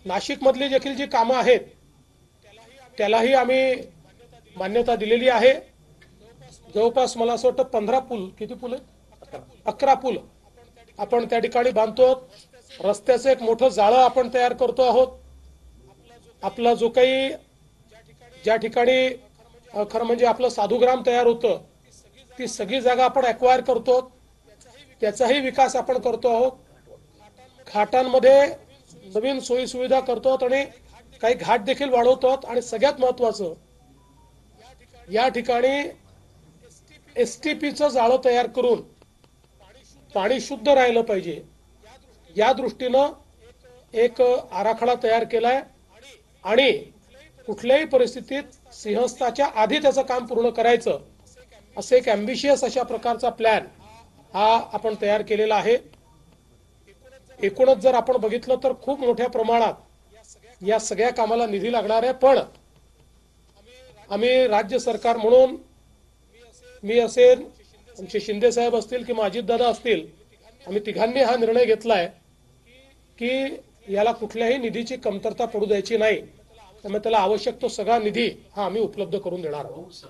नाशिक मधली देखील जी कामं आहेत त्यालाही आम्ही मान्यता दिलेली आहे। जवळपास मला असं वाटतं 15 पूल, किती पूल आहेत? 11 पूल आपण त्या ठिकाणी बांधतो। रस्त्याचं एक मोठं जाळं आपण तयार करतो आहोत। आपला जो काही ज्या ठिकाणी खरं म्हणजे आपलं साधूग्राम तयार होतं ती सगळी जागा आपण ॲक्वायर करतो, त्याचाही विकास आपण करतो आहोत। घाटांमध्ये नवीन सोयी सुविधा करतो आणि काही घाट देखील वाढवतो आणि सगळ्यात महत्त्वाचं या ठिकाणी एसटीपीचं जाळं तयार करून पाणी शुद्ध राहिलं पाहिजे या दृष्टीनं एक आराखडा तयार केलाय आणि कुठल्याही परिस्थितीत सिंहस्थाच्या आधी त्याचं काम पूर्ण करायचं असं एक ॲम्बिशियस अशा प्रकारचा प्लॅन हा आपण तयार केलेला आहे। एकूणच जर आपण बघितलं तर खूप मोठ्या प्रमाणात या सगळ्या कामाला निधी लागणार आहे। पण आम्ही राज्य सरकार म्हणून मी असेल, आमचे शिंदे साहेब असतील किंवा अजितदादा असतील, आम्ही तिघांनी हा निर्णय घेतलाय की याला कुठल्याही निधीची कमतरता पडू द्यायची नाही। त्यामुळे त्याला आवश्यक तो सगळा निधी हा आम्ही उपलब्ध करून देणार आहोत।